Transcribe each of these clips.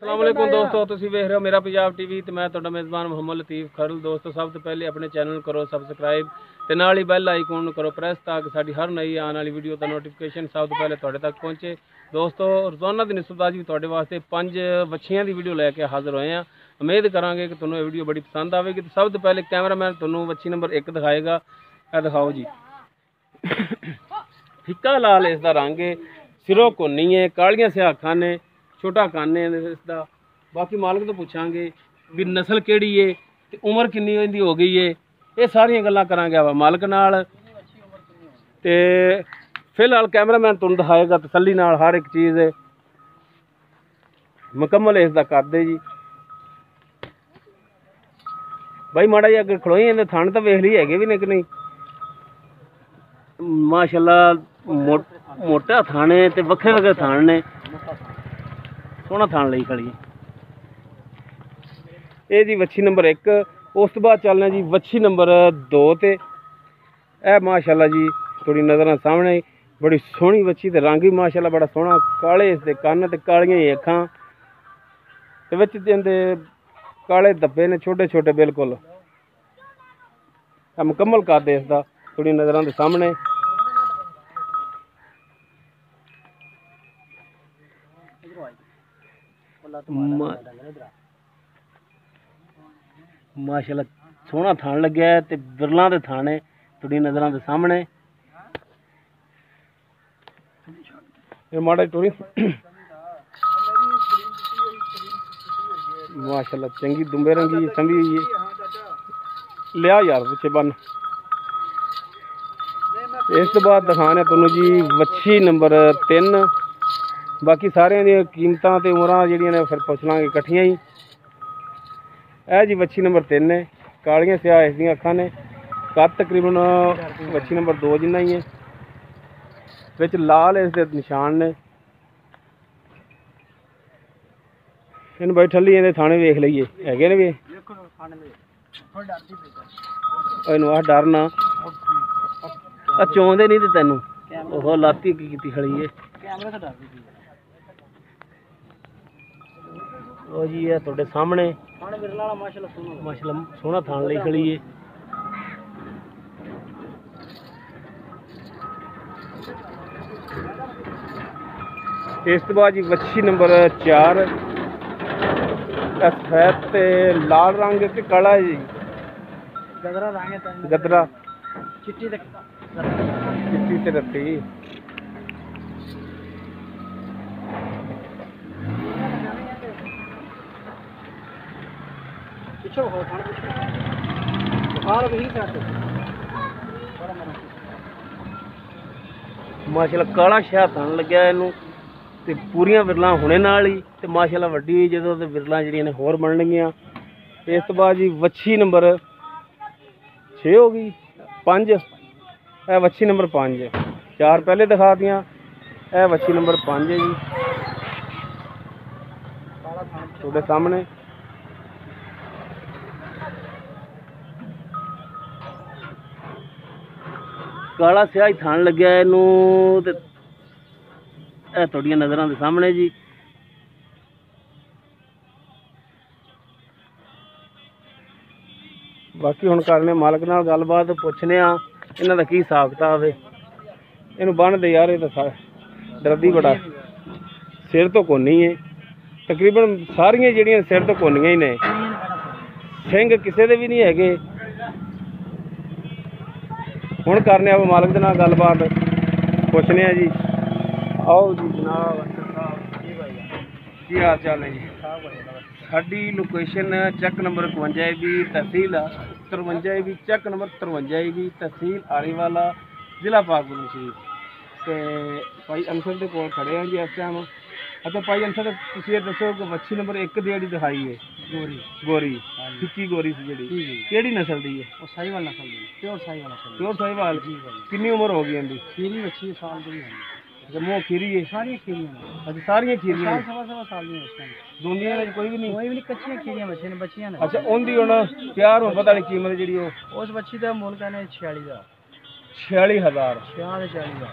अस्सलामुअलैकुम दोस्तों, तुसीं वेख रहे हो मेरा पंजाब टीवी ते मैं तुहाडा मेज़बान मुहम्मद लतीफ़ खरल। दोस्तों, सब तो पहले अपने चैनल करो सबसक्राइब ते नाल ही बैल आइकन करो प्रेस ताकि साडी हर नई आने वाली वीडियो का नोटिफिकेशन सब तो पहले तुहाडे तक पहुँचे। दोस्तों, रोज़ाना की निस्बत अज भी तुहाडे वास्ते 5 वछियां की वीडियो लैके हाजिर होए हैं। उम्मीद करांगे कि तुहानूं ये वीडियो बड़ी पसंद आएगी। तो सब तो पहले कैमरामैन तुहानूं वछी नंबर 1 दिखाएगा। यह दिखाओ जी, फिक्का लाल इसका रंग है, सिरों कोनी है, कालियां स्याह खान है, छोटा कान है इसका। बाकी मालक तो पूछांगे भी नस्ल केड़ी है ते उम्र किन्नी इहदी हो गई है, ये सारियां गल्लां करांगे आप मालक नाल। ते फिलहाल कैमरामैन तुहानूं दिखाएगा तसल्ली नाल हर एक चीज़ मुकम्मल इसका कद है जी। भाई माड़ा जी अगर खड़ोई इहदे थण तो वेख ली हैगे भी ने कि नहीं। माशाअल्लाह मोटा थान है ते वक्रे वक्रे थान ने, सोहना थान लई खड़ी है ये जी वच्छी नंबर 1। उस तो बाद चलना जी वच्छी नंबर 2 ते ए माशाअल्लाह जी थोड़ी नज़र सामने बड़ी सोहनी वच्छी ते रंग भी माशाअल्लाह बड़ा सोहना, काले इसके कन्न ते कालियां ही अखां ते विच इहदे काले धब्बे ने छोटे छोटे बिल्कुल। मुकम्मल कद इसका थोड़ी नज़र के सामने। माशाअल्लाह सोहना थान लग्या है ते बिरलां दे थान है थोड़ी नज़र के सामने। माड़ा टोरी माशाअल्लाह चंगी दुंबे रंगी संभी हुई है। लिया यार पिछे बन। इस तो बाद दिखाने तुहानूं जी वच्छी नंबर 3। बाकी सारियां दी कीमतां ते उमरां जिहड़ियां ने फिर पुछ लांगे इकट्ठियां ही। यह जी वच्छी नंबर 3 है, कालियां स्याह इसदियां अखां ने, कद तकरीबन वच्छी नंबर 2 जिन्ना ही है, विच लाल इसदे निशान ने। इन भाई ठल्ली इहदे थाने वेख लईए हैगे ने भी इनू डर ना चौंदे नहीं ते तैनूं ओह लाती की खड़ी है ओ जी। है तुहाडे सामने माशाअल्लाह सोहना थान लई खड़ी है। इस तो बाद जी वच्छी नंबर 4 सफेद ते लाल रंग के काला है जी, गदरा रंग है, गदरा चिट्टी ते रत्ती। माशाअल्लाह काला शाह थान लग्या इनू ते पूरियां विरलां हुणे नाल ही ते माशाअल्लाह वड्डी हुई जदों ते विरलां जिहड़ियां ने होर बनणगियां। इस तो बाद जी वच्छी नंबर 6 हो गई 5। यह वच्छी नंबर 5 4 पहले दिखा दियां, यह वच्छी नंबर 5 है जी तुहाडे सामने। काला स्याही थान लग्या इनू ते थोड़ियां नज़र के सामने जी। बाकी हुण करने मालक नाल गलबात पुछने इन्हां दा की हिसाब किताब है। इनू बन दे यार, ये तो डरदी बड़ा, सिर तो कोनी है तकरीबन सारियां जिहड़ियां सिर तो कोनियां ही ने, सिंह किसी दे भी नहीं हैगे। हुण करने आप मालक दे नाल गलबात पुछने जी। आओ जी जनाब, की हाल चाल है जी। साडी लोकेशन चक नंबर 51 भी, तहसील 53 भी, चक नंबर 53 भी, तहसील आरीवाला, जिला पाकपुर शरीफ। तो भाई अंसर के कोल खड़े हैं जी इस टाइम। अच्छा भाई अंसर तुसीं दसो कि वच्छी नंबर 1 दी जिहड़ी दिखाई है गोरी फिक्की गोरी सी जिहड़ी किहड़ी नस्ल दी है? वो साहिवाल नस्ल दी, प्योर साहिवाल नस्ल। प्योर साहिवाल जी। कितनी उम्र हो गई इनकी? खीरी वच्छी साल दी है। अच्छा मुँह खीरी है, सारियां खीरियां। अच्छा सारियां खीरियां सवा साल दी है, दोंदियां ने कोई भी नहीं कच्चियां खीरियां बच्चियां ने। अच्छा उनकी हुण तैयार होण पता नहीं कीमत जिहड़ी उस वच्छी दा मुल कहने 46,000 40,000।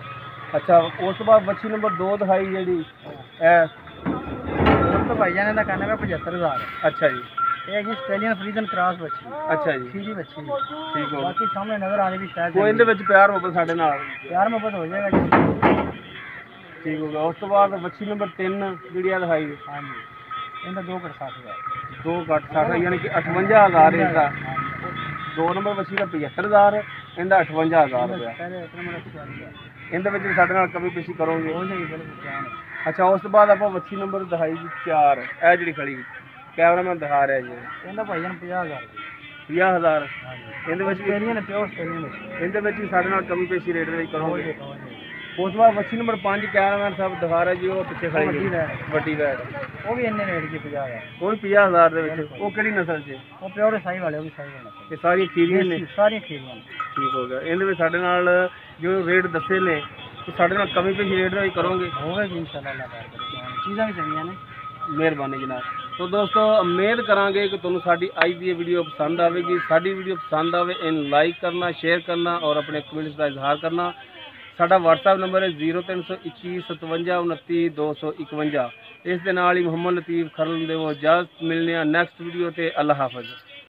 अच्छा उस तो बाद वच्छी नंबर 2 दिखाई जी, उस तो भाईजान का कहना है 75,000 अच्छा जी, एक जी आस्ट्रेलियन फ्रीजन क्रॉस बच्ची अच्छा जी, सीधी बच्ची ठीक हो बाकी सामने नजर आने भी शायद ਕੋਈ ਇਹਦੇ ਵਿੱਚ ਪਿਆਰ ਮੁਹੱਬਤ ਸਾਡੇ ਨਾਲ यार मोहब्बत हो जाएगा जी। ਠੀਕ ਹੋ ਗਿਆ। ਉਸ ਤੋਂ ਬਾਅਦ ਬੱਚੀ ਨੰਬਰ 3 ਜਿਹੜੀ ਆ ਦਿਖਾਈ हाँ जी इनका 2 कर 60,000 2 ਘੱਟ 60 ਯਾਨੀ ਕਿ 58,000 ਇਹਦਾ। 2 ਨੰਬਰ ਬੱਚੀ ਦਾ 75,000 ਇਹਦਾ 58,000 ਰੁਪਇਆ। पहले इतना मेरा 40,000 ਇਹਦੇ ਵਿੱਚ ਵੀ ਸਾਡੇ ਨਾਲ ਕਮੀ ਪੇਸ਼ੀ ਕਰੋਗੇ। हो जाएगी बिल्कुल जान ਅੱਛਾ, ਉਸ ਤੋਂ ਬਾਅਦ ਆਪਾਂ ਬੱਚੀ ਨੰਬਰ ਦਿਖਾਈ ਜੀ 4, ਇਹ ਜਿਹੜੀ ਖੜੀ ਕੈਮਰਾਮੈਨ ਦਿਖਾ ਰਿਹਾ ਜੀ, इनका भाईजान 50,000 50,000 हाँ जी ਇਹਦੇ ਵਿੱਚ ਵੀ आस्ट्रेलियन प्योर आस्ट्रेलियन बच्ची ਇਹਦੇ ਵਿੱਚ ਵੀ ਸਾਡੇ ਨਾਲ ਕਮੀ ਪੇਸ਼ੀ ਰੇਟ ਦੇ ਵਿੱਚ हो ਕਰੋਗੇ। जाएगा हो जाएगा ਉਸ ਤੋਂ ਬਾਅਦ ਬੱਚੀ ਨੰਬਰ 5 ਕੈਮਰਾਮੈਨ ਸਾਹਿਬ ਦਿਖਾ ਰਿਹਾ ਜੀ, ਉਹ ਪਿੱਛੇ ਖੜੀ ਵੱਡੀ ਹੈ ਵੈੜ। ਵੱਡੀ ਵੈੜ, वो भी इन्ने रेट की 50,000 ਉਹ ਵੀ 50,000 ਦੇ ਵਿੱਚ। ਉਹ ਕਿਹੜੀ ਨਸਲ 'ਚ? वो प्योर साई वाले वो भी साई वाले ਇਹ ਸਾਰੀਆਂ ਖੀਰੀਆਂ ਨੇ। सारी खीरियां ਠੀਕ ਹੋ ਗਿਆ। ਇਹਦੇ ਵਿੱਚ ਸਾਡੇ ਨਾਲ ਜੋ ਰੇਟ ਦੱਸੇ ਨੇ ਉਹ ਸਾਡੇ ਨਾਲ ਕਮੀ ਪੇਸ਼ੀ ਰੇਟ ਦੇ ਵਿੱਚ ਕਰੋਗੇ। होगा जी इंशाल्लाह अल्लाह पाक करे चीज़ां भी चंगियां ने ਮਿਹਰਬਾਨੀ ਜਨਾਬ। ਤੋ ਦੋਸਤੋ, ਉਮੀਦ ਕਰਾਂਗੇ ਕਿ ਤੁਹਾਨੂੰ ਸਾਡੀ ਅੱਜ ਦੀ ਇਹ ਵੀਡੀਓ ਪਸੰਦ ਆਵੇਗੀ। ਸਾਡੀ ਵੀਡੀਓ ਪਸੰਦ ਆਵੇ ਇਹਨੂੰ ਲਾਈਕ ਕਰਨਾ, ਸ਼ੇਅਰ ਕਰਨਾ ਔਰ ਆਪਣੇ ਕਮੈਂਟਸ ਦਾ ਇਜ਼ਹਾਰ ਕਰਨਾ। ਸਾਡਾ WhatsApp ਨੰਬਰ ਹੈ 0321 57 29 251। ਇਸ ਦੇ ਨਾਲ ਹੀ ਮੁਹੰਮਦ ਲਤੀਫ ਖਰਲ ਦੇ ਉਹ ਇਜਾਜ਼ਤ ਮਿਲਨੇ ਆ ਨੈਕਸਟ ਵੀਡੀਓ ਤੇ। ਅੱਲਾਹ ਹਾਫਿਜ਼।